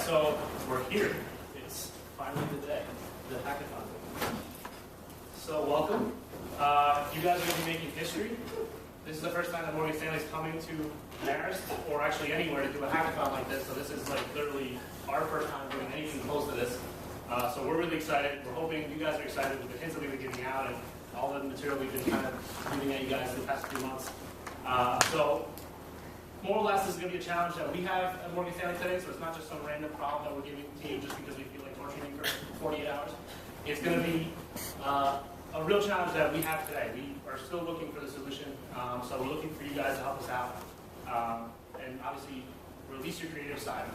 so we're here. It's finally the day, the hackathon. So welcome. You guys are going to be making history. This is the first time that Morgan Stanley's coming to Marist, or actually anywhere, to do a hackathon like this. So this is like literally our first time doing anything close to this. So we're really excited. We're hoping you guys are excited with the hints that we've been giving out and all the material we've been kind of giving at you guys in the past few months. So more or less, this is going to be a challenge that we have at Morgan Stanley today. So it's not just some random problem that we're giving to you just because we feel like torturing you for 48 hours. It's going to be a real challenge that we have today. We are still looking for the solution. So we're looking for you guys to help us out. And obviously, release your creative side.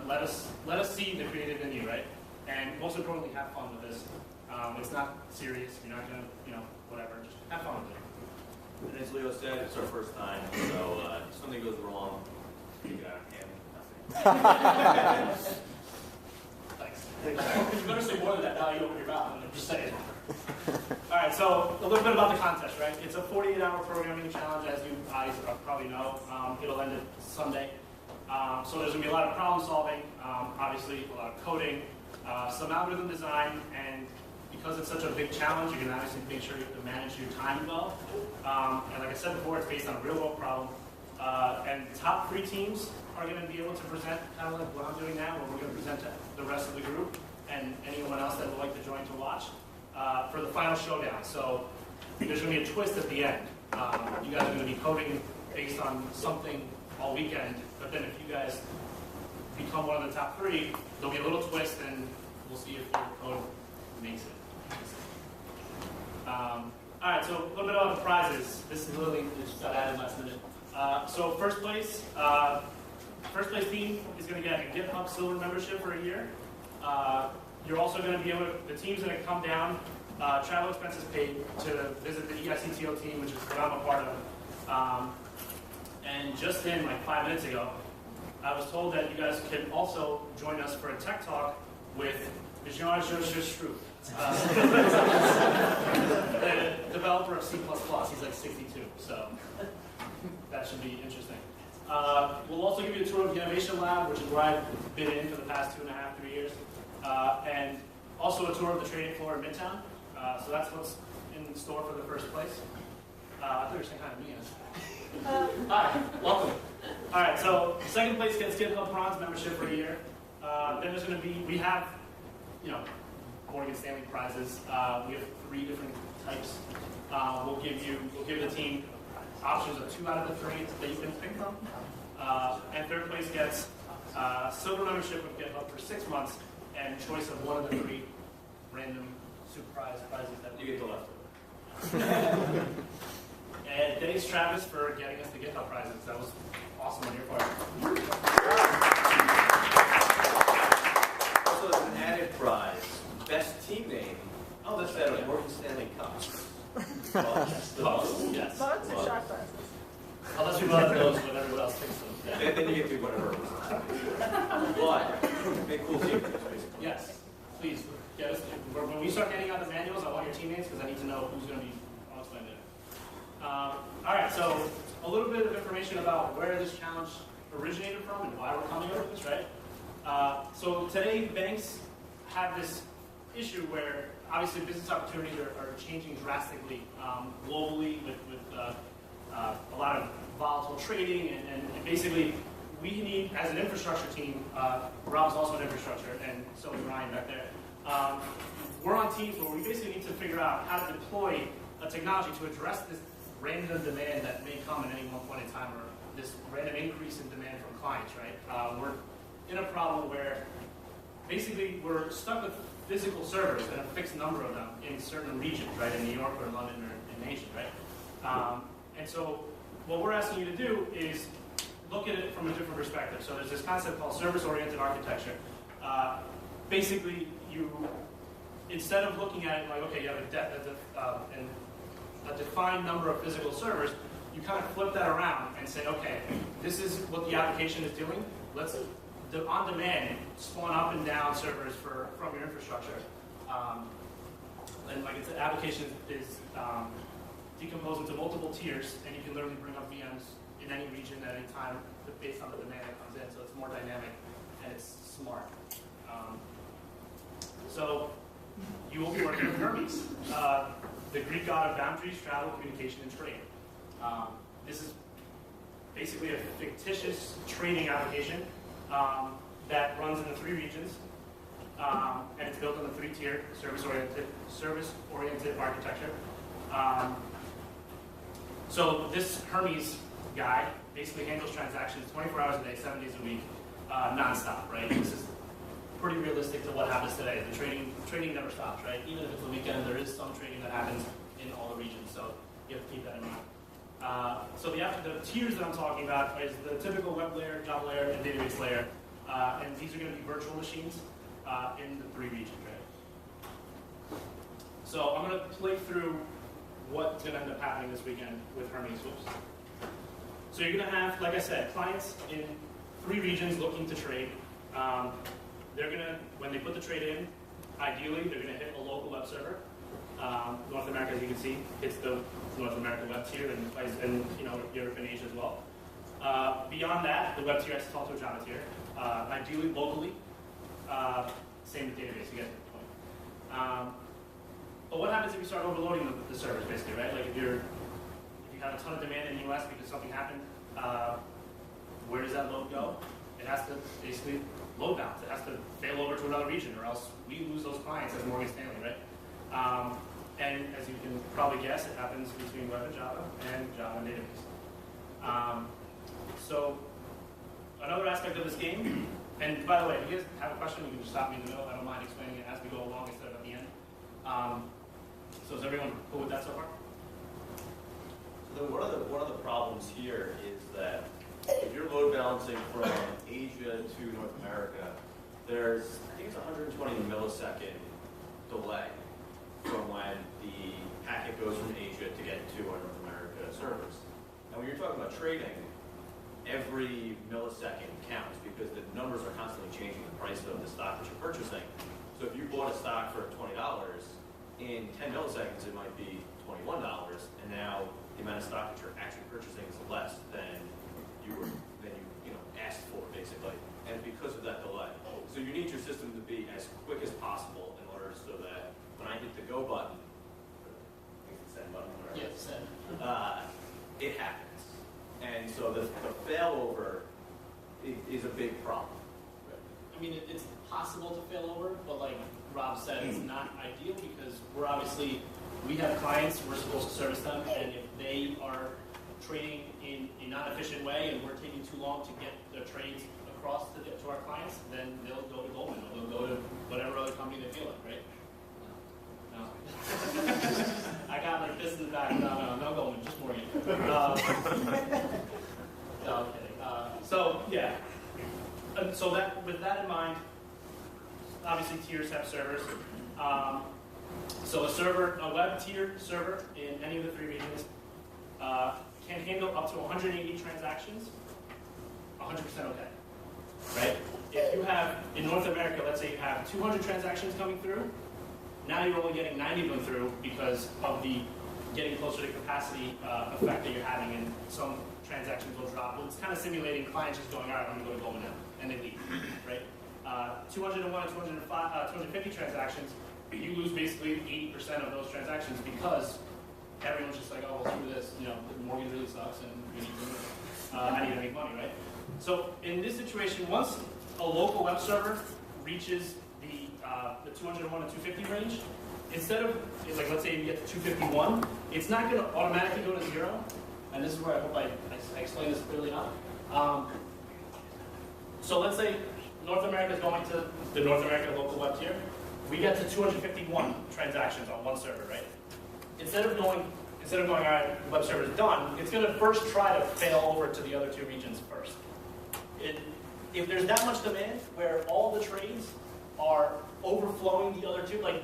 Let us see the creative in you, right? And most importantly, have fun with this. It's not serious. You're not going to, whatever. Just have fun with it. And as Leo said, it's our first time, so if something goes wrong, you got nothing. Thanks. You better say more than that now you open your mouth. I'm just saying. All right, so a little bit about the contest, right? It's a 48-hour programming challenge, as you guys probably know. It'll end Sunday. So there's going to be a lot of problem solving, obviously a lot of coding, some algorithm design, and because it's such a big challenge, you're going to obviously make sure you have to manage your time well. And like I said before, it's based on a real-world problem. And the top 3 teams are going to be able to present kind of like what I'm doing now, where we're going to present to the rest of the group and anyone else that would like to join to watch for the final showdown. So there's going to be a twist at the end. You guys are going to be coding based on something all weekend, but then if you guys become one of the top 3, there'll be a little twist, and we'll see if your code makes it. All right, so a little bit about the prizes. This is literally just got added last minute. So first place team is going to get a GitHub Silver membership for a year. You're also going to be able to, the team's going to come down, travel expenses paid, to visit the CTO team, which is what I'm a part of. And just in like 5 minutes ago, I was told that you guys can also join us for a tech talk with Jean Struth, the developer of C++. He's like 62, so that should be interesting. We'll also give you a tour of the Innovation Lab, which is where I've been in for the past 2.5, 3 years, and also a tour of the trading floor in Midtown. So that's what's in store for the first place. I thought you were saying hi to me. Hi, welcome. All right, so second place gets GitHub Bronze membership for a year. Then there's going to be, we have, Morgan Stanley prizes. We have 3 different types. We'll give the team options of 2 out of the 3 that you can pick from. And third place gets silver membership with GitHub for 6 months and choice of 1 of the 3 random surprise prizes that You get the leftover. And thanks, Travis, for getting us the GitHub prizes. That was awesome on your part. Also, as an added prize, best team name. Oh, that's that Morgan Stanley Cup. Yes. Bugs or shot glasses? Unless we run those when everyone else takes them. Yeah. Then you get to do whatever. But make cool team names, basically. Yes, please. Get us, when we start handing out the manuals, I want your teammates because I need to know who's going to be on explain it. All right, so a little bit of information about where this challenge originated from and why we're coming up with this, right? So today, banks have this issue where obviously business opportunities are changing drastically globally with a lot of volatile trading, and basically we need, as an infrastructure team, Rob's also an infrastructure, and so is Ryan back there. We're on teams where we basically need to figure out how to deploy a technology to address this random demand that may come at any one point in time, or this random increase in demand from clients, right? We're in a problem where basically we're stuck with physical servers and a fixed number of them in certain regions, right? In New York or London or in Asia, right? And so what we're asking you to do is look at it from a different perspective. So there's this concept called service-oriented architecture. Basically, instead of looking at it like, okay, you have a defined number of physical servers, you kind of flip that around and say, okay, this is what the application is doing. Let's, on demand, spawn up and down servers from your infrastructure. And like the application is decomposed into multiple tiers, and you can literally bring up VMs in any region at any time based on the demand that comes in, so it's more dynamic. and it's smart. So you will be working with Hermes, the Greek god of boundaries, travel, communication, and trade. This is basically a fictitious trading application that runs in the 3 regions, and it's built on the 3-tier service-oriented architecture. So this Hermes guy basically handles transactions 24 hours a day, 7 days a week, nonstop, right? This is pretty realistic to what happens today. The trading never stops, right? Even if it's a weekend, there is some trading that happens in all the regions, so you have to keep that in mind. So the tiers that I'm talking about is the typical web layer, Java layer, and database layer, and these are going to be virtual machines in the 3 regions, right? So I'm going to play through what's going to end up happening this weekend with Hermes. So you're going to have, like I said, clients in 3 regions looking to trade. They're going to, when they put the trade in, ideally they're going to hit a local web server. North America, as you can see, hits the North America web tier and Europe and Asia as well. Beyond that, the web tier has to talk to a Java tier. Ideally, locally, same with database. You get the point. But what happens if you start overloading the servers, basically, right? Like if you have a ton of demand in the US because something happened, where does that load go? It has to basically load balance. It has to fail over to another region, or else we lose those clients as Morgan Stanley, right? And as you can probably guess, it happens between web and Java and database. So another aspect of this game, and by the way, if you guys have a question, you can just stop me in the middle. I don't mind explaining it as we go along instead of at the end. So is everyone cool with that so far? So one of the problems here is that if you're load balancing from Asia to North America, there's, I think it's 120 millisecond delay from when the packet goes from Asia to get to our North America servers. And when you're talking about trading, every millisecond counts because the numbers are constantly changing the price of the stock that you're purchasing. So if you bought a stock for $20, in 10 milliseconds it might be $21, and now the amount of stock that you're actually purchasing is less than you asked for, basically. And because of that delay. So you need your system to be as quick as possible in order so that when I hit the go button, I think it's the send button, whatever. Yes, send. It happens. And so the failover is a big problem. I mean, it's possible to fail over, but like Rob said, it's not ideal because we have clients, we're supposed to service them, and if they are trading in a non-efficient way and we're taking too long to get the trades across to our clients, then they'll go to Goldman or they'll go to whatever other company they feel like, right? No. I got like this in the back. No Goldman, just Morgan. No, I'm kidding. So yeah. So with that in mind, obviously tiers have servers. So a web tier server in any of the 3 regions can handle up to 180 transactions, 100% okay, right? If you have, in North America, let's say you have 200 transactions coming through, now you're only getting 90 of them through because of the getting closer to capacity effect that you're having, and some transactions will drop. Well, it's kind of simulating clients just going, all right, I'm going to go to Goldman now, and they leave, right? 201 and 250 transactions, you lose basically 80% of those transactions because everyone's just like, oh, well, screw this, Morgan really sucks, and we need to, I need to make money, right? So in this situation, once a local web server reaches the 201 and 250 range, instead of, like, let's say you get to 251, it's not going to automatically go to 0. And this is where I hope I explain this clearly enough. So let's say North America is going to the North America local web tier. We get to 251 transactions on one server, right? Instead of going, all right, the web server is done, it's going to first try to fail over to the other 2 regions first. If there's that much demand where all the trades are overflowing the other 2, like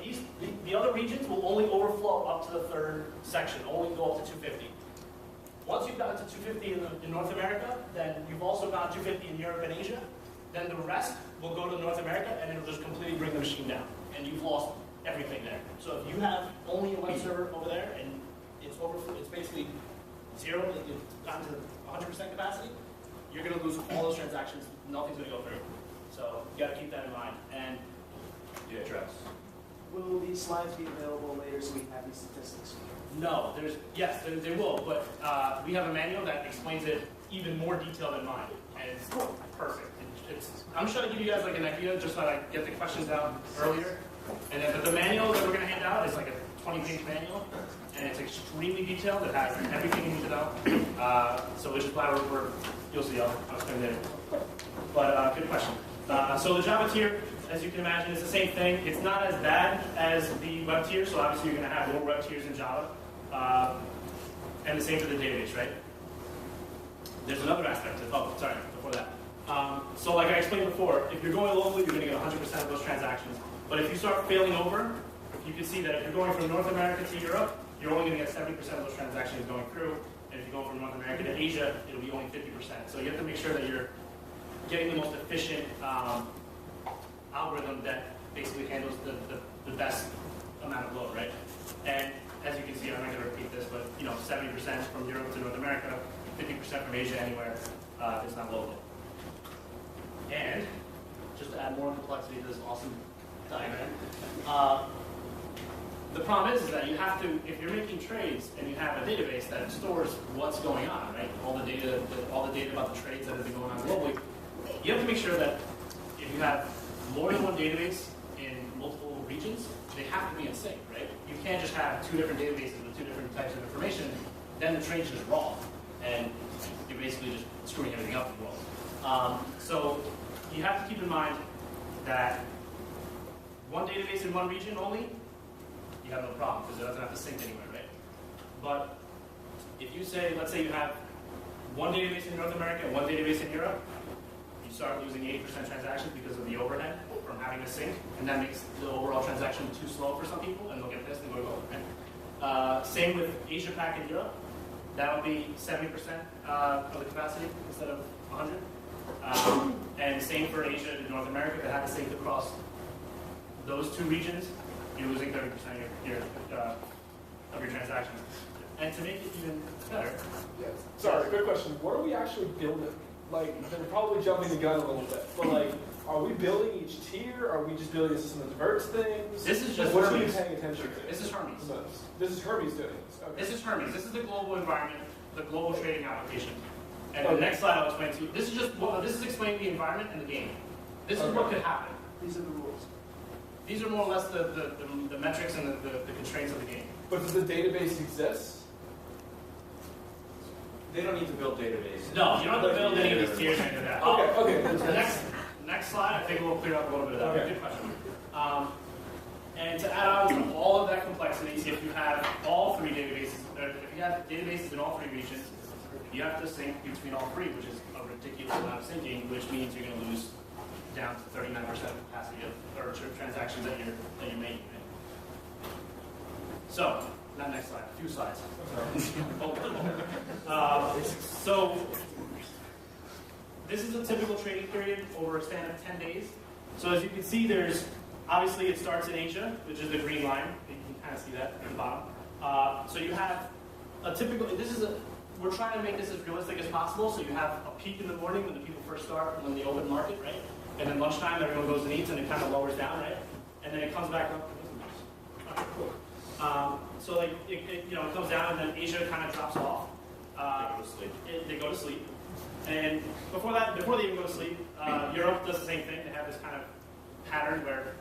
the other regions will only overflow up to the 3rd section, only go up to 250. Once you've gotten to 250 in North America, then you've also got 250 in Europe and Asia, then the rest will go to North America and it'll just completely bring the machine down. And you've lost everything there. So if you have only a web server over there and it's basically 0, it's gotten to 100% capacity, you're going to lose all those transactions, nothing's going to go through. So you got to keep that in mind. And The address. Will these slides be available later so we have these statistics? no, yes, they will, but we have a manual that explains it even more detailed than mine, and it's perfect. I'm just trying to give you guys like an idea, just so I get the questions down earlier. And then, but the manual that we're going to hand out is like a 20-page manual, and it's extremely detailed. It has everything you need to know. So which is why you'll see, I'll explain later. But good question. So the Java tier, as you can imagine, is the same thing. It's not as bad as the web tier, so obviously you're going to have more web tiers in Java. And the same for the database, right? There's another aspect to, oh, sorry, before that. So like I explained before, if you're going locally, you're going to get 100% of those transactions. But if you start failing over, you can see that if you're going from North America to Europe, you're only going to get 70% of those transactions going through. And if you're going from North America to Asia, it'll be only 50%. So you have to make sure that you're getting the most efficient algorithm that basically handles the best amount of load, right? And as you can see, I'm not going to repeat this, but 70% from Europe to North America, 50% from Asia anywhere, it's not local. And just to add more complexity to this awesome diagram, the problem is that you have to, if you're making trades and you have a database that stores what's going on, right? All the data about the trades that have been going on globally, you have to make sure that if you have more than one database in multiple regions, they have to be in sync, right? You can't just have two different databases with two different types of information, then the trade's just wrong, and you're basically just screwing everything up as well. So you have to keep in mind that one database in one region only, you have no problem because it doesn't have to sync anywhere, right? But if you say, let's say you have one database in North America and one database in Europe, you start losing 80% transactions because of the overhead from having to sync, and that makes the overall transaction too slow for some people, and they'll get this and go to overhead. Same with Asia Pac in Europe. That would be 70% of the capacity instead of 100. And same for Asia to North America. That had to sync across those two regions, you're losing 30% of your transactions. And to make it even better. Yes. Sorry, good question. What are we actually building? Like, they're probably jumping the gun a little bit, but like, are we building each tier? Are we just building a system that diverts things? This is just what Hermes. are we paying attention to? This is Hermes. This is Hermes doing this. Okay. This is Hermes. This is the global environment, the global trading application. And Okay. the next slide I'll explain to you. This is just this is explaining the environment and the game. This is what could happen. These are the rules. These are more or less the metrics and the constraints of the game. But does the database exist? They don't need to build databases. No, you don't have to build any of these tiers or any of that. Okay. The next slide, I think we'll clear up a little bit of that. Okay. Good question. And to add on to all of that complexity, if you have all three databases, or if you have databases in all three regions, you have to sync between all three, which is a ridiculous amount of syncing, which means you're going to lose down to 39% of capacity of transactions that you're making. So, not next slide, a few slides. So, this is a typical trading period over a span of 10 days. So as you can see, obviously it starts in Asia, which is the green line. You can kind of see that at the bottom. So you have a typical, we're trying to make this as realistic as possible. So you have a peak in the morning when the people first start, when the open market, right? And then lunchtime, everyone goes and eats, and it kind of lowers down, right? And then it comes back up. Okay, cool. So like it comes down, and then Asia kind of drops off. They go to sleep. And before they even go to sleep, Europe does the same thing. They have this kind of pattern where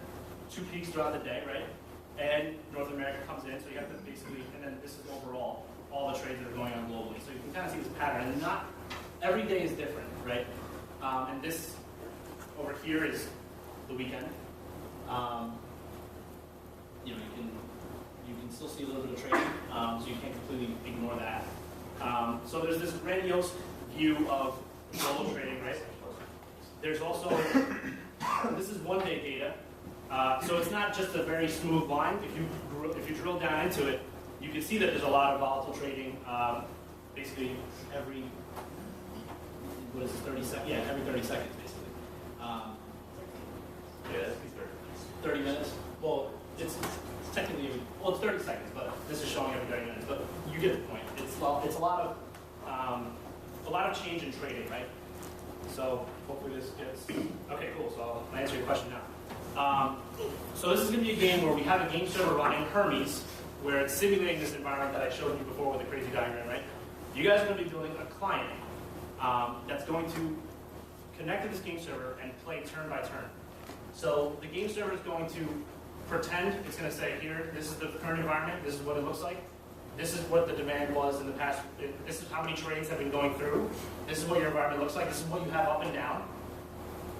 two peaks throughout the day, right? And North America comes in, so you have to basically, and then this is overall, all the trades that are going on globally. So you can kind of see this pattern, and not every day is different, right? And this over here is the weekend. You can still see a little bit of trading, so you can't completely ignore that. So there's this grandiose view of global trading, right? There's also, this is one-day data. So it's not just a very smooth line. If you drill down into it, you can see that there's a lot of volatile trading, basically every, 30 seconds? Yeah, every 30 seconds, basically. That'd be 30 minutes. Well, it's technically, it's 30 seconds, but this is showing every 30 minutes. But you get the point. It's a lot of change in trading, right? So hopefully this gets, okay, cool, so I'll answer your question now. So this is going to be a game where we have a game server running, Hermes, where it's simulating this environment that I showed you before with the crazy diagram, right? You guys are going to be building a client that's going to connect to this game server and play turn by turn. So the game server is going to pretend, it's going to say, here, this is the current environment, this is what it looks like. This is what the demand was in the past. This is how many trades have been going through. This is what your environment looks like. This is what you have up and down.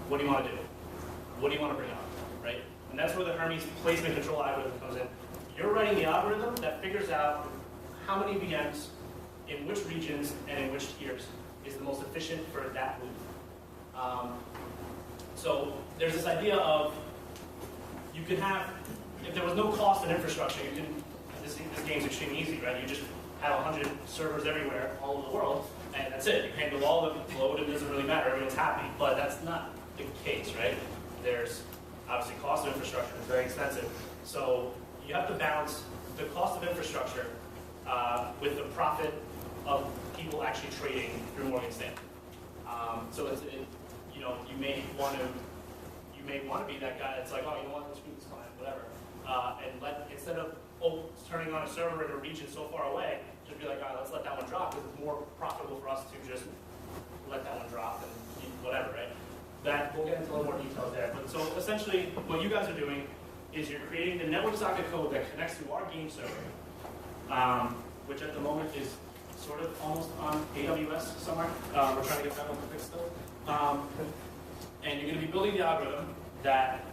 What do you want to do? What do you want to bring up, right? And that's where the Hermes placement control algorithm comes in. You're writing the algorithm that figures out how many VMs in which regions and in which tiers is the most efficient for that loop. So there's this idea of you can have, if there was no cost in infrastructure, you can. This game's extremely easy, right? You just have 100 servers everywhere, all over the world, and that's it. You handle all the load, it doesn't really matter, everyone's happy. But that's not the case, right? There's obviously cost of infrastructure, it's very expensive. So you have to balance the cost of infrastructure with the profit of people actually trading through Morgan Stanley. So you know, you may want to be that guy that's like, oh, you know what, let's screw this client, whatever, and instead of turning on a server in a region so far away, just be like, all right, let's let that one drop because it's more profitable for us to just let that one drop and whatever, right? That we'll get into a little more details there. But so essentially, what you guys are doing is you're creating the network socket code that connects to our game server, which at the moment is sort of almost on AWS somewhere. We're trying to get that one fixed still. And you're going to be building the algorithm that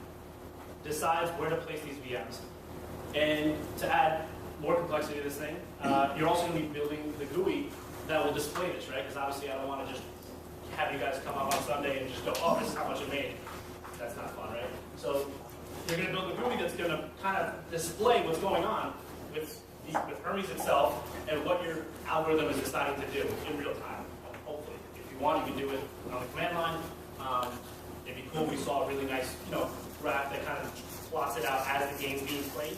decides where to place these VMs. And to add more complexity to this thing, you're also going to be building the GUI that will display this, right? Because obviously I don't want to just have you guys come up on Sunday and just go, oh, this is how much it made. That's not fun, right? So you're going to build a GUI that's going to kind of display what's going on with Hermes itself and what your algorithm is deciding to do in real time, hopefully. If you want, you can do it on the command line. It'd be cool if we saw a really nice, graph that kind of plots it out as the game's being played.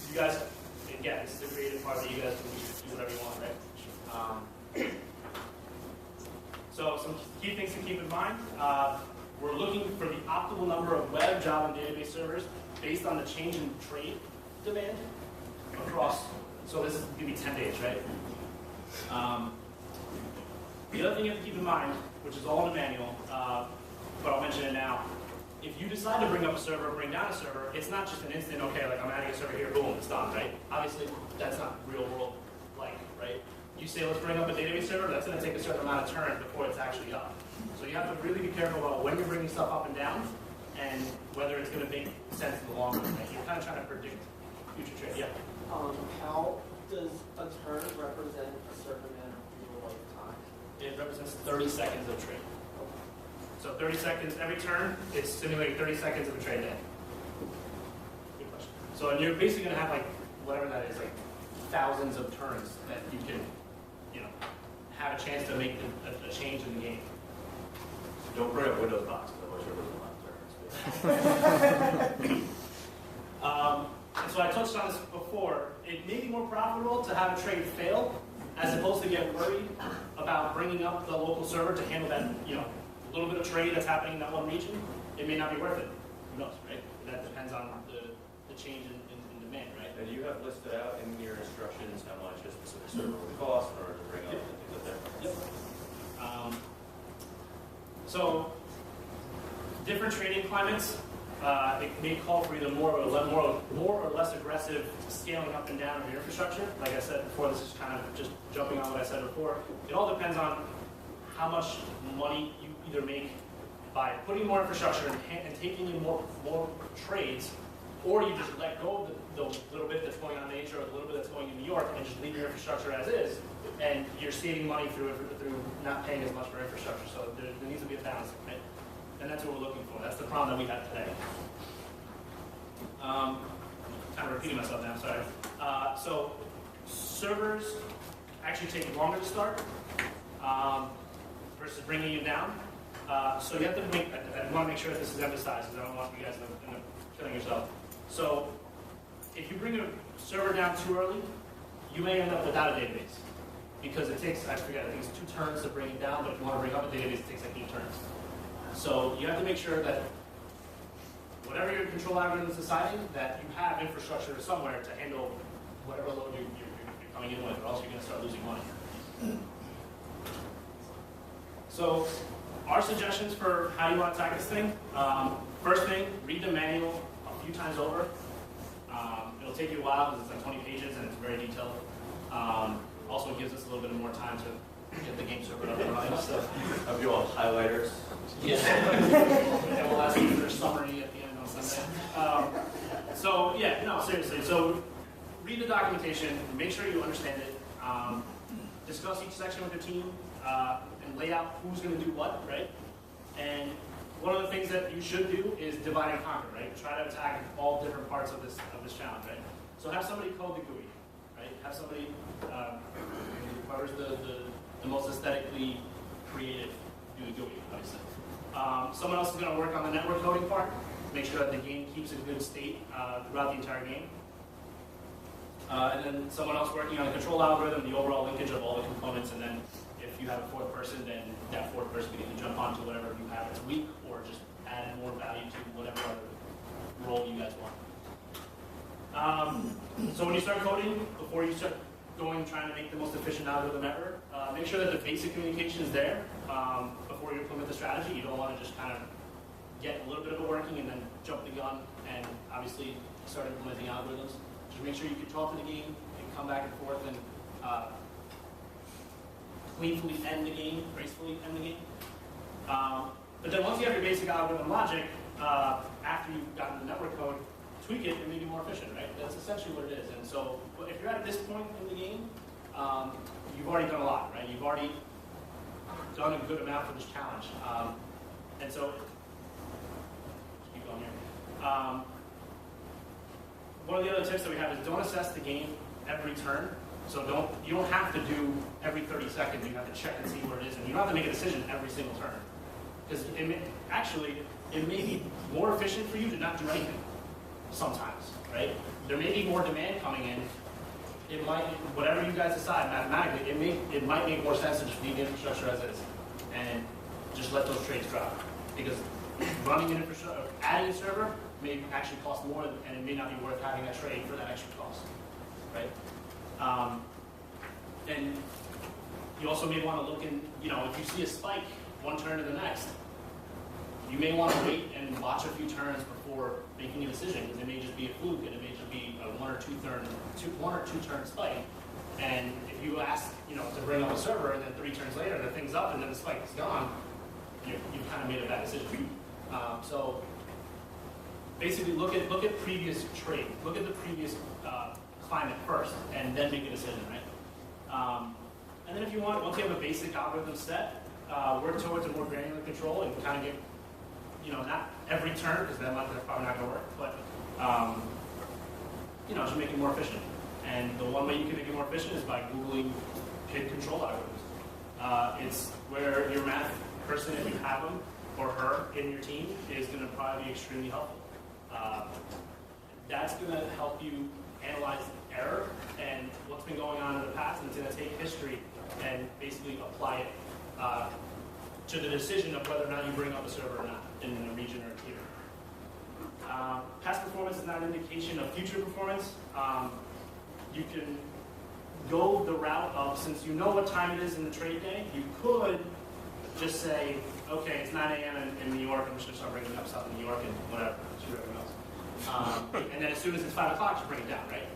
You guys, again, this is the creative part that you guys can do whatever you want, right? So some key things to keep in mind. We're looking for the optimal number of web, Java, and database servers based on the change in trade demand across. So this is going to be 10 days, right? The other thing you have to keep in mind, which is all in the manual, but I'll mention it now. If you decide to bring up a server, bring down a server, it's not just an instant, okay, like I'm adding a server here, boom, it's done, right? Obviously, that's not real world like, right? You say, let's bring up a database server, that's going to take a certain amount of turns before it's actually up. So you have to really be careful about when you're bringing stuff up and down and whether it's going to make sense in the long run, right? You're kind of trying to predict future trade. Yeah? How does a turn represent a certain amount of real-life time? It represents 30 seconds of trade. So 30 seconds, every turn is simulating 30 seconds of a trade day. Good question. So and you're basically going to have like, whatever that is, like thousands of turns that you can, have a chance to make a change in the game. Don't bring up Windows boxes, otherwise you're losing a lot of turns. And so I touched on this before. It may be more profitable to have a trade fail as opposed to get worried about bringing up the local server to handle that, little bit of trade that's happening in that one region. It may not be worth it. Who knows, right? That depends on the change in demand, right? And you have listed out in your instructions how much a specific server would cost in order to bring up the things up there. Yep. So different trading climates, it may call for either more or less aggressive scaling up and down of your infrastructure. Like I said before, this is kind of just jumping on what I said before. It all depends on how much money you either make by putting more infrastructure and taking in more trades, or you just let go of the little bit that's going on in Asia or the little bit that's going in New York and just leave your infrastructure as is, and you're saving money through not paying as much for infrastructure. So there needs to be a balance, right? And that's what we're looking for. That's the problem that we have today. Kind of repeating myself now, sorry. So servers actually take longer to start versus bringing you down. So you have to I want to make sure that this is emphasized because I don't want you guys to end up killing yourself. So if you bring a server down too early, you may end up without a database. because it takes, I forget, I think it's 2 turns to bring it down, but if you want to bring up a database, it takes like 8 turns. So you have to make sure that whatever your control algorithm is deciding, that you have infrastructure somewhere to handle whatever load you're coming in with, or else you're going to start losing money. So our suggestions for how you want to attack this thing, first thing, read the manual a few times over. It'll take you a while because it's like 20 pages and it's very detailed. Also, it gives us a little bit more time to get the game server up and running. So. Have you all highlighters? Yeah. And we'll ask you for a summary at the end on Sunday. So yeah, no, seriously. So read the documentation, make sure you understand it. Discuss each section with your team and lay out who's going to do what, right? And one of the things that you should do is divide and conquer, right? Try to attack all different parts of this challenge, right? So have somebody code the GUI, right? Have somebody whoever's the most aesthetically creative do the GUI, obviously. Someone else is going to work on the network coding part. Make sure that the game keeps a good state throughout the entire game. And then someone else working on the control algorithm, the overall linkage of all the components, and then if you have a 4th person, then that 4th person can jump onto whatever you have that's weak, or just add more value to whatever other role you guys want. So when you start coding, before you start trying to make the most efficient algorithm ever, make sure that the basic communication is there before you implement the strategy. You don't want to just kind of get a little bit of it working and then jump the gun and obviously start implementing algorithms. Just make sure you can talk to the game and come back and forth and cleanly end the game, gracefully end the game. But then once you have your basic algorithm logic, after you've gotten the network code, tweak it and make it more efficient, right? That's essentially what it is. And so if you're at this point in the game, you've already done a lot, right? You've already done a good amount for this challenge. And so, just keep going here. One of the other tips that we have is don't assess the game every turn. So you don't have to do every 30 seconds. You have to check and see where it is, and you don't have to make a decision every single turn. Because it may be more efficient for you to not do anything sometimes, right? There may be more demand coming in. It might, whatever you guys decide mathematically, it might make more sense to just leave the infrastructure as is and just let those trades drop. Because running an infrastructure, adding a server may actually cost more, and it may not be worth having that trade for that extra cost, right? And you also may want to look in, if you see a spike one turn to the next, you may want to wait and watch a few turns before making a decision, because it may just be a fluke, and it may just be a one or two turn spike. And if you ask, to bring up a server, and then 3 turns later the thing's up and then the spike is gone, you've kind of made a bad decision. So basically, look at previous trade, look at the previous climate first, and then make a decision, right? And then if you want, once you have a basic algorithm set, work towards a more granular control and kind of get, not every turn, because that's probably not going to work, but, just make it more efficient. And the one way you can make it more efficient is by Googling PID control algorithms. It's where your math person, if you have him or her in your team, is going to probably be extremely helpful. That's going to help you analyze error and what's been going on in the past, and it's going to take history and basically apply it to the decision of whether or not you bring up a server or not in a region or a tier. Past performance is not an indication of future performance. You can go the route of, since you know what time it is in the trade day, you could just say, okay, it's 9 a.m. in New York, I'm just going to start bringing up stuff in New York and whatever, shoot everyone else. And then as soon as it's 5 o'clock, you bring it down, right?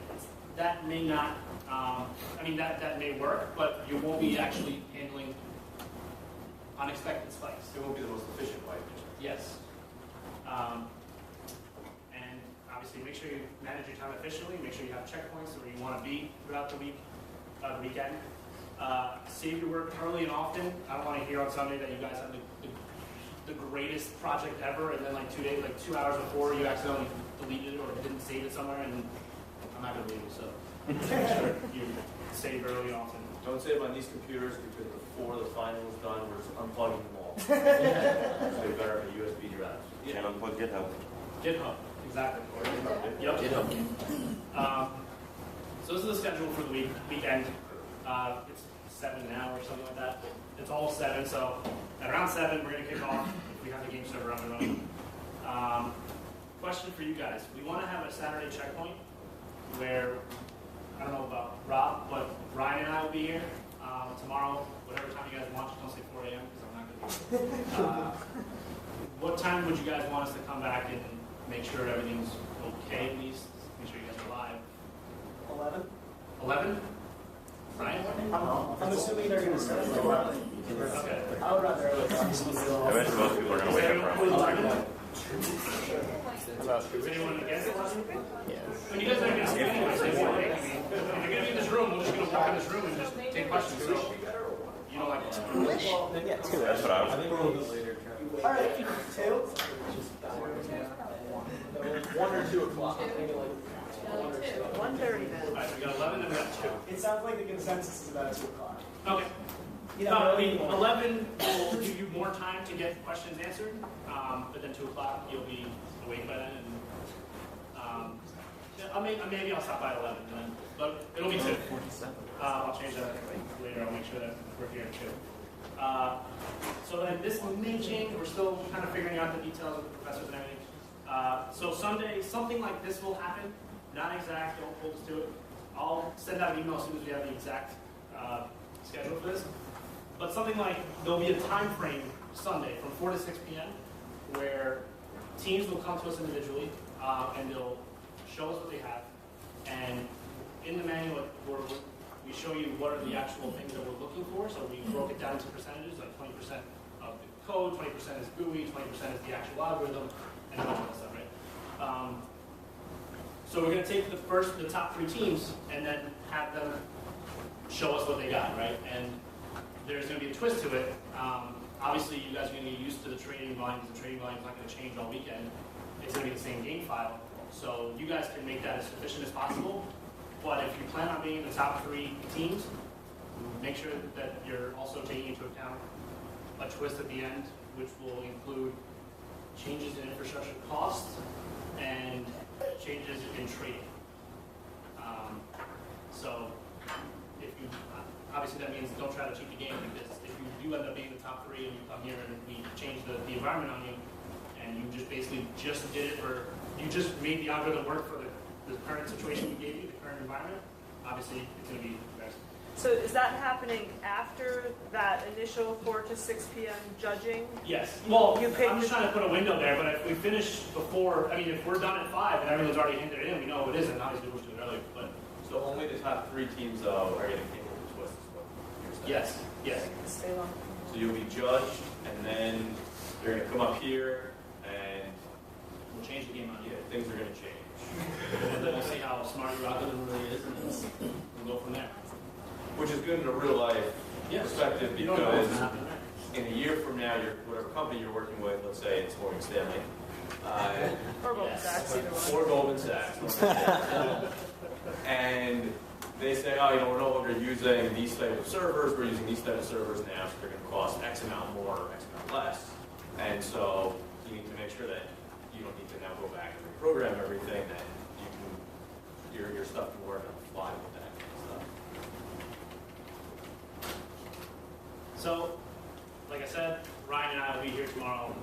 That may not, that may work, but you won't be actually handling unexpected spikes. It won't be the most efficient way. Yes. And obviously make sure you manage your time efficiently, make sure you have checkpoints where you want to be throughout the weekend. Save your work early and often. I don't want to hear on Sunday that you guys have the greatest project ever, and then 2 hours before you accidentally deleted it or didn't save it somewhere, and I'm not going to leave you, so make sure you save early and often. Don't save on these computers, because before the final is done, we're just unplugging them all. So you better have a USB drive. And unplug GitHub. GitHub, exactly. Or GitHub. Yep. GitHub. So this is the schedule for the weekend. It's 7 now or something like that. It's almost 7, so at around 7 we're going to kick off if we have the game server up and running. Question for you guys. We want to have a Saturday checkpoint where, I don't know about Rob, but Ryan and I will be here tomorrow, whatever time you guys want. Just don't say 4 a.m. because I'm not going to be here. What time would you guys want us to come back and make sure everything's okay, at least? Make sure you guys are live. 11? 11? Ryan? I'm assuming they're going to start at 11. Okay. I would rather early. I bet most people are going to wake up around. Is anyone against 11? Yeah. When you guys are going to see anyway, so if you're going to be in this room, we're just going to walk in this room and just take questions. So, you know, like, Yeah, 2. That's what I was. I think we're a little bit later. All right, 2. 1 or 2 o'clock. I'm thinking like 1 or 2. 1:30 then. all right, so we got 11 and we got 2. It sounds like the consensus is about 2 o'clock. Okay. You No, know, I mean, 11 will give you more time to get questions answered, but then 2 o'clock you'll be awake by then. And maybe I'll stop by 11, and then, but it'll be 2. I'll change that later. I'll make sure that we're here at 2. So then this may change. We're still kind of figuring out the details with the professors and everything. So someday something like this will happen. Not exact. Don't hold us to it. I'll send out an email as soon as we have the exact schedule for this. But something like, there'll be a time frame Sunday from 4 to 6 p.m. where teams will come to us individually and they'll show us what they have. And in the manual, we show you what are the actual things that we're looking for. So we broke it down into percentages, like 20% of the code, 20% is GUI, 20% is the actual algorithm, and all that stuff, right? So we're going to take the top 3 teams and then have them show us what they got, right? And there's going to be a twist to it. Obviously, you guys are going to get used to the trading volumes. The trading volume is not going to change all weekend. It's going to be the same game file. So you guys can make that as efficient as possible. But if you plan on being in the top 3 teams, make sure that you're also taking into account a twist at the end, which will include changes in infrastructure costs and changes in trading. So if you obviously that means don't try to cheat the game, because if you do end up being in the top 3 and you come here and we change the environment on you, and you just basically just did it for, you just made the algorithm work for the current situation we gave you, the current environment, obviously it's going to be embarrassing. So is that happening after that initial 4 to 6 p.m. judging? Yes. Well, You picked I'm just trying to put a window there, but if we finish before, I mean, if we're done at 5 and everyone's already handed it in, we know what it is, and obviously we'll do it earlier. But So only the top 3 teams, though, are getting capable of twists, is what you're saying? yes. Stay long. So you'll be judged, and then you're going to come up here, and We'll change the game on you. yeah, things are going to change. And then we'll see how smart your algorithm really is, and then we'll go from there. Which is good in a real life Yes. perspective, You don't know what's because going to happen there. in a year from now, whatever company you're working with, let's say it's Morgan Stanley, Or Goldman Yes. Sachs, either one. or Goldman Sachs, and they say, oh, you know, we're no longer using these type of servers, we're using these type of servers now, so they're going to cost X amount more or X amount less. And so you need to make sure that you don't need to now go back and reprogram everything, that you can, your stuff can work on the fly with that kind of stuff. So, like I said, Ryan and I will be here tomorrow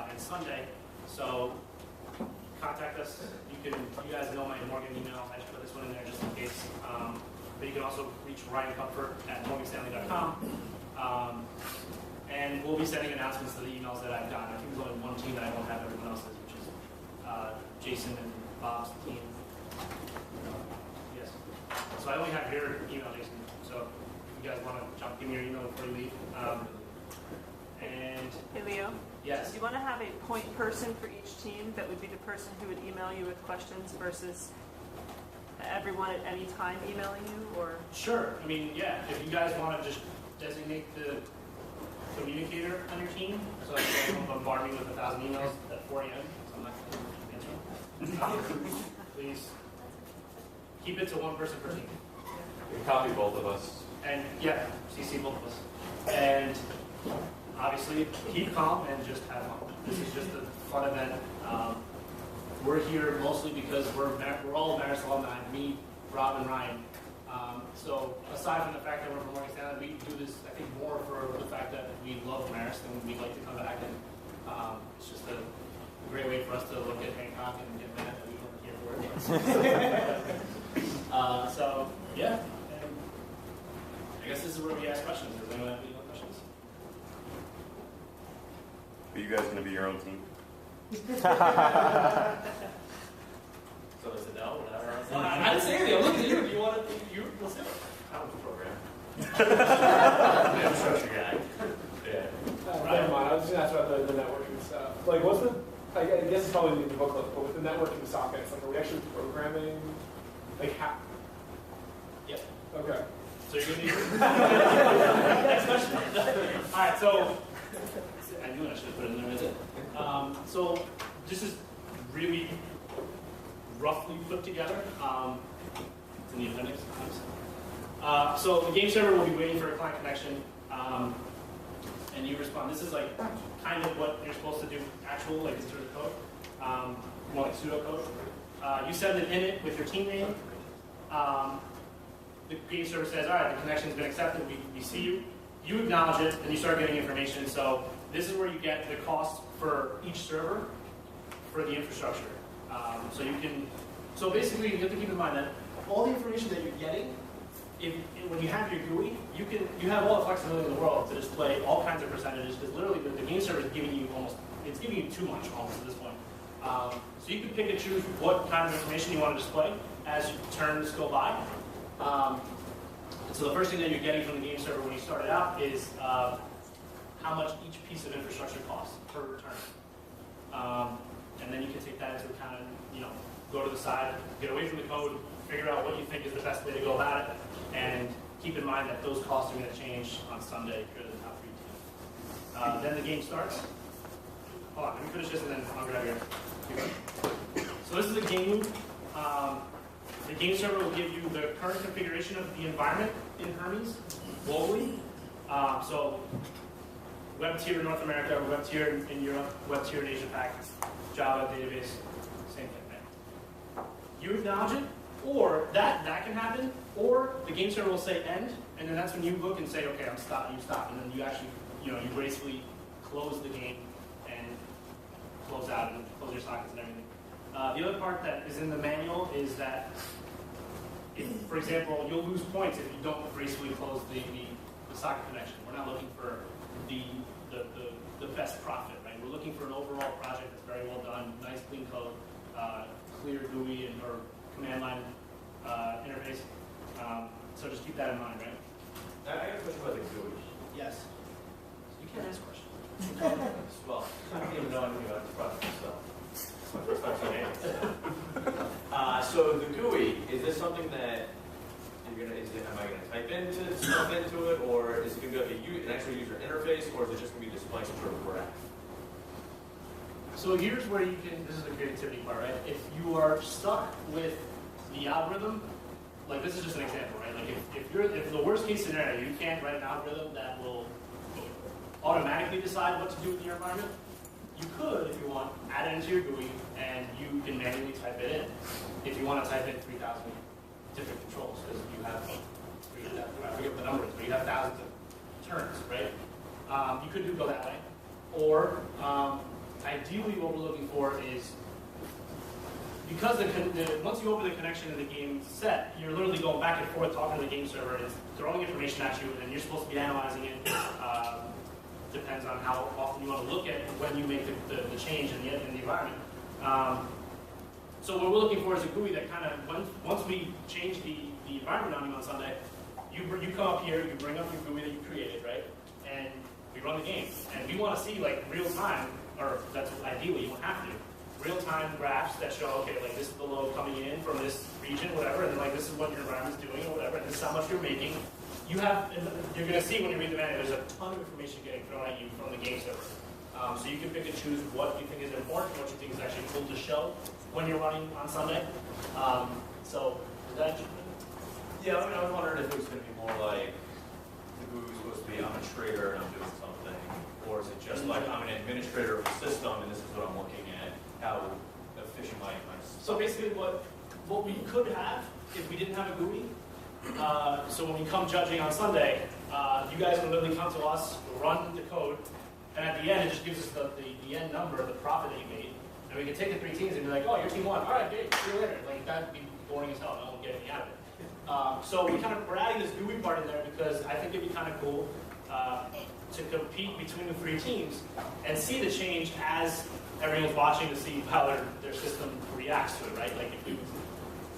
and Sunday. So, contact us. You guys know my Morgan email. I just put this one in there just in case. But you can also reach Ryan Comfort at morganstanley.com. And we'll be sending announcements to the emails that I've gotten. I think there's only one team that I won't have everyone else's, which is Jason and Bob's team. Yes. So I only have your email, Jason. So if you guys want to give me your email before you leave. And Hey, Leo, yes. do you want to have a point person for each team that would be the person who would email you with questions versus everyone at any time emailing you, or? Sure. I mean, yeah, if you guys want to just designate the communicator on your team, so that you don't bombard me with 1,000 emails at 4 a.m., so I'm not going to answer them. Please keep it to one person per team. You copy both of us. And yeah, CC both of us. And obviously, keep calm and just have fun. This is just a fun event. We're here mostly because we're all Marist alumni, me, Rob, and Ryan. So aside from the fact that we're from Morgan Stanley, we do this, I think, more for the fact that we love Marist and we'd like to come back, and it's just a great way for us to look at Hancock and get mad that we weren't here for it. So yeah, and I guess this is where we ask questions. Does anyone have any other questions? Are you guys going to be your own team? So is it no? I didn't say anything. I'm looking at you. If you want to, you'll say it. I was a program. Infrastructure guy. Yeah. Never mind. I was just going to ask about the networking stuff. Like, what's the? I guess it's probably in the booklet, but with the networking sockets, like, are we actually programming? Like, how? Yep. Okay. So you're going to need. Next question. All right. So I knew I should have put it in there. Is it? So this is really roughly put together. It's in the appendix. So the game server will be waiting for a client connection, and you respond. This is like kind of what you're supposed to do, actual, like in terms of code, more like pseudocode. You send an init with your team name. The game server says, all right, the connection's been accepted, we see you. You acknowledge it, and you start getting information. So this is where you get the cost for each server for the infrastructure. So basically, you have to keep in mind that all the information that you're getting, when you have your GUI, you have all the flexibility in the world to display all kinds of percentages, because literally the game server is giving you it's giving you too much almost at this point. So you can pick and choose what kind of information you want to display as turns go by. So the first thing that you're getting from the game server when you start it out is how much each piece of infrastructure costs per return. And then you can take that into account and, go to the side, get away from the code, figure out what you think is the best way to go about it, and keep in mind that those costs are going to change on Sunday if you're the top 3 teams. Then the game starts. Hold on, let me finish this and then I'll grab here. So this is the game loop. The game server will give you the current configuration of the environment in Hermes globally. So web tier in North America, web tier in Europe, web tier in Asia Pac, Java database, same thing. Right? You acknowledge it, or that can happen, or the game server will say end, and then that's when you look and say, okay, I'm stop, you stop, and then you actually, you basically close the game and close out and close your sockets and everything. The other part that is in the manual is that, for example, you'll lose points if you don't gracefully close the socket connection. We're not looking for the best profit, right? We're looking for an overall project that's very well done, nice clean code, clear GUI or command line interface. So just keep that in mind, right? I got a question about the GUI. Yes. You can't ask questions. Well, I don't even know anything about the project, so it's my first time seeing it. So the GUI, is this something that am I gonna type into it, or is it gonna be an actual user interface, or is it just gonna be displaying some sort of graph? So here's where this is the creativity part, right? If you are stuck with the algorithm, like this is just an example, right? Like if the worst case scenario, you can't write an algorithm that will automatically decide what to do with your environment, you could, if you want, add it into your GUI and you can manually type it in. If you want to type in 3,000 different controls, because you have, I forget the numbers, but you have thousands of turns, right? You could go that way. Or ideally what we're looking for is, because once you open the connection and the game's set, you're literally going back and forth talking to the game server, and it's throwing information at you, and you're supposed to be analyzing it. Depends on how often you want to look at when you make the change in the environment. So what we're looking for is a GUI that kind of, once we change the environment on you on Sunday, you come up here, you bring up your GUI that you created, right? And we run the game. And we want to see like real time, or that's ideally, you don't have to, real-time graphs that show, okay, like this is the load coming in from this region, whatever, and then like this is what your environment's doing or whatever, and this is how much you're making. You're going to see when you read the manual, there's a ton of information getting thrown at you from the game server. So you can pick and choose what you think is important, what you think is actually cool to show when you're running on Sunday. So is that interesting? Yeah, I was wondering if it was going to be more like the GUI was supposed to be, I'm a trader and I'm doing something, or is it just like I'm an administrator of the system and this is what I'm looking at, how efficient my So basically what we could have, if we didn't have a GUI, So when we come judging on Sunday, you guys can literally come to us, run the code, and at the end it just gives us the end number, the profit that you made. And we can take the 3 teams and be like, oh, your team won. All right, great, see you later. Like, that'd be boring as hell. No one will get anything out of it. So we're adding this GUI part in there because I think it'd be kind of cool to compete between the 3 teams and see the change as everyone's watching to see how their system reacts to it, right? Like if we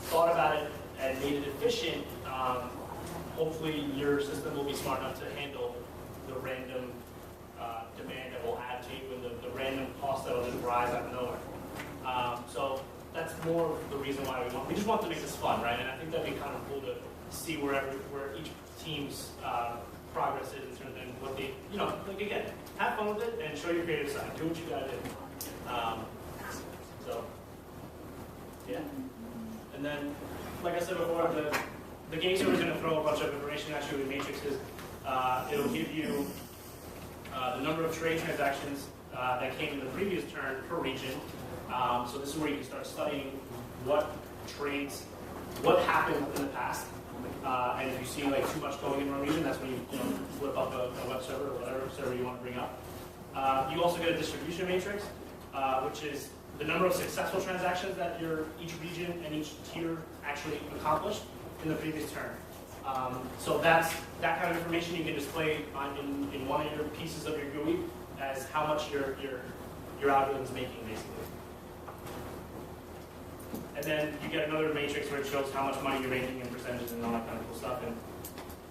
thought about it and made it efficient, hopefully your system will be smart enough to handle the random demand that we'll add to you and the random cost that will just rise out of nowhere. So that's more the reason why we just want to make this fun, right? And I think that'd be kind of cool to see where each team's progress is in terms of what they, like again, have fun with it and show your creative side. Do what you gotta do. So, yeah. And then, like I said before, the game server is going to throw a bunch of information at you with matrices. It'll give you the number of trade transactions that came in the previous turn per region. So this is where you can start studying what trades, what happened in the past. And if you see like too much going in one region, that's when you flip up a web server or whatever server you want to bring up. You also get a distribution matrix, which is the number of successful transactions that each region and each tier actually accomplished in the previous turn. So that's that kind of information you can display in one of your pieces of your GUI as how much your algorithm is making, basically. And then you get another matrix where it shows how much money you're making and percentages and all that kind of cool stuff. And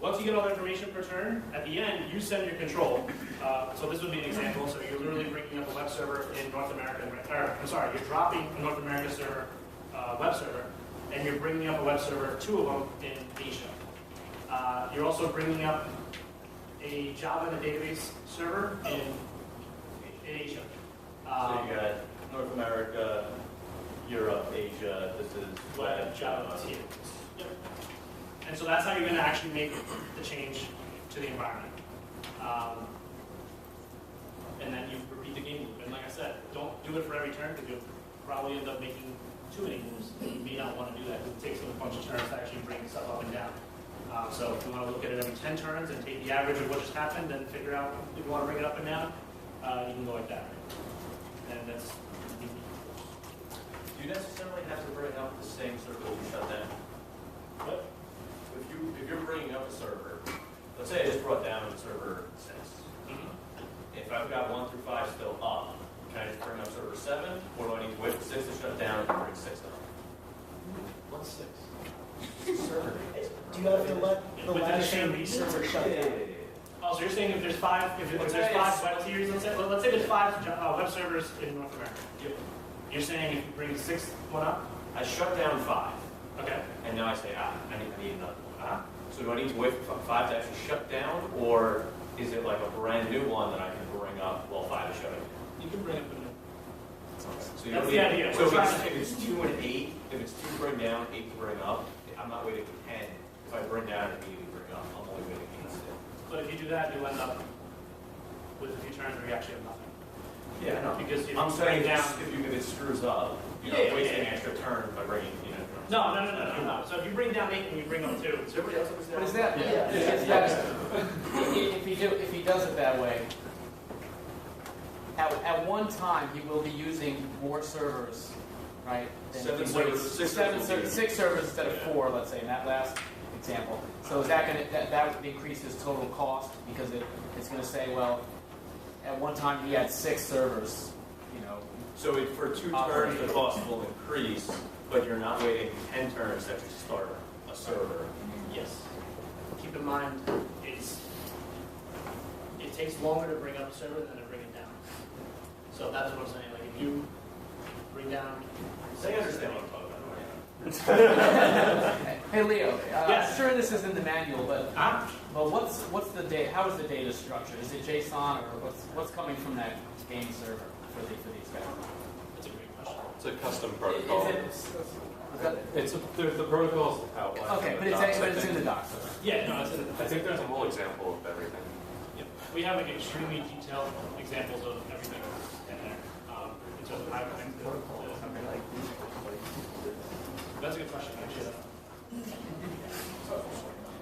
once you get all the information per turn, at the end, you send your control. So this would be an example. So you're literally bringing up a web server in North America, you're dropping a North America server, web server, and you're bringing up a web server, 2 of them in Asia. You're also bringing up a Java and a database server in Asia. So you got North America, Europe, Asia, this is web, Java. Here. Yep. And so that's how you're going to actually make the change to the environment. And then you repeat the game loop. And like I said, don't do it for every turn because you'll probably end up making too many moves. And you may not want to do that because it takes a bunch of turns to actually bring stuff up and down. So if you want to look at it every 10 turns and take the average of what just happened and figure out if you want to bring it up and down, you can go like that. And that's Do you necessarily have to bring up the same server that you shut down? what? If you're bringing up a server, let's say I just brought down server 6. If I've got 1 through 5 still up, can I just bring up server 7, or do I need to wait for 6 to shut down and bring 6 up? What's 6? Server. Do you have to let the Within the last same region? server shut down? Oh, so you're saying if there's 5, if there's 5 web tiers, let's say there's 5 web servers in North America. Yep. You're saying if you bring the 6th one up? I shut down 5, Okay. and now I say, I need another one. So do I need to wait for 5 to actually shut down, or is it like a brand new one that I can bring up while 5 is shutting down? You can bring up a new. So you That's don't the need- idea. So We're trying if it's 2 and 8, if it's 2 to bring down, 8 to bring up, I'm not waiting for 10. If I bring down and immediately bring up, I'm only waiting 8 still. But if you do that, you end up with a few turns where you actually have nothing. Yeah, no. Because if I'm you saying bring down. if it screws up, Yeah, wasting yeah. extra turn by bringing, No. So if you bring down 8 and you bring up 2. Does everybody else understand? But is that, if he does it that way, at one time, he will be using more servers, right? than 7 if he servers, waits. 6 Seven servers. ser- 6 servers instead of 4, let's say, in that last example. So is that would increase his total cost because it's going to say, well, at one time he had 6 servers, So for 2 turns, the cost will increase, but you're not waiting 10 turns to actually start a server. Yes. Keep in mind, it takes longer to bring up a server than to bring it down. So that's what I'm saying. Like if you bring down. Say I understand what I'm talking about. Hey Leo, Yes. I'm sure this is in the manual, but Huh? what's the data? How is the data structured? Is it JSON or what's coming from that game server for these guys? That's a great question. It's a custom Is protocol. it, The protocol's outlined. okay, in but the docs, I it's in the think. docs. Yeah, no, it's I think there's a whole example of everything. yeah. We have like extremely detailed examples of everything in there. In terms of how to connect it. That's a good question, actually.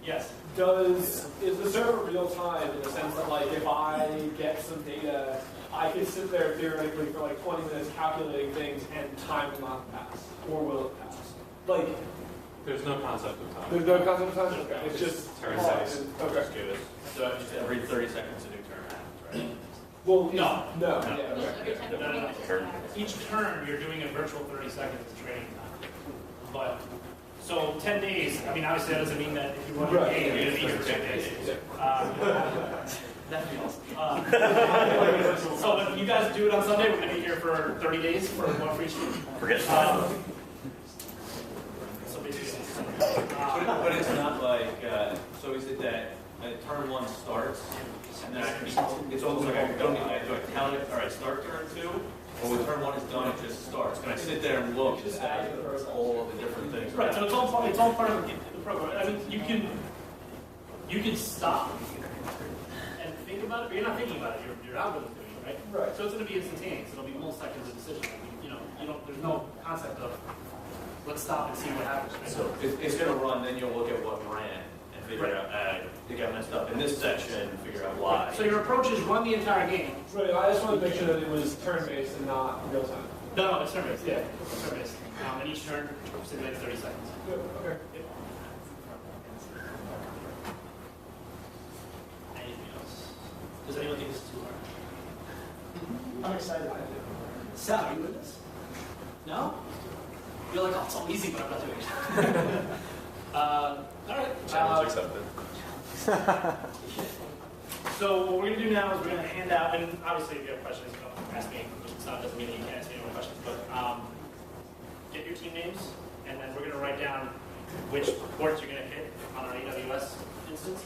Yes. Is the server real time in the sense that like if I get some data, I can sit there theoretically for like 20 minutes calculating things and time will not pass, or will it pass? Like There's no concept of time. there's no concept of time. Okay. It's just turn pause seconds. and- Okay. Just give it. So just every 30 seconds a new turn happens, right? Well, No. no. No. Yeah, okay. Every time you No, no, no. turn. Each turn, you're doing a virtual 30 seconds of training time. But, so 10 days, I mean, obviously that doesn't mean that if you run a Right. game, you're going to be for 10 days. That'd be awesome. So if you guys do it on Sunday, we're going to be here for 30 days for one free stream. Forget it. So basically, But it's not like, so is it that turn one starts, and then it's almost like I don't need, do I count it, all right, start turn two, or when turn one is done, it just starts? Can I sit there and look Just at add to the first all of the different things? right, so it's all part of the program. I mean, you can stop and think about it, but you're not thinking about it. Your algorithm's doing it, right? Right. So it's going to be instantaneous. It'll be milliseconds of decision. There's no concept of let's stop and see what happens. Right? So it's going to run, then you'll look at what ran and figure out, I think I messed up in this section, and figure out why. So your approach is run the entire game. Right. I just wanted to make sure that it was turn-based and not real time. No, it's turn-based. Yeah, it's turn-based. And each turn simulates 30 seconds. Good. Okay. Yep. Anything else? Does anyone think this is too hard? I'm excited. Sal, are you with this? No? You're like, oh, it's all easy, but I'm not doing it. All right. Challenge accepted. So what we're going to do now is we're going to hand out, and obviously if you have questions, don't ask me. It's not, doesn't mean that you can't ask me any more questions, but get your team names, and then we're going to write down which ports you're going to hit on our AWS instance.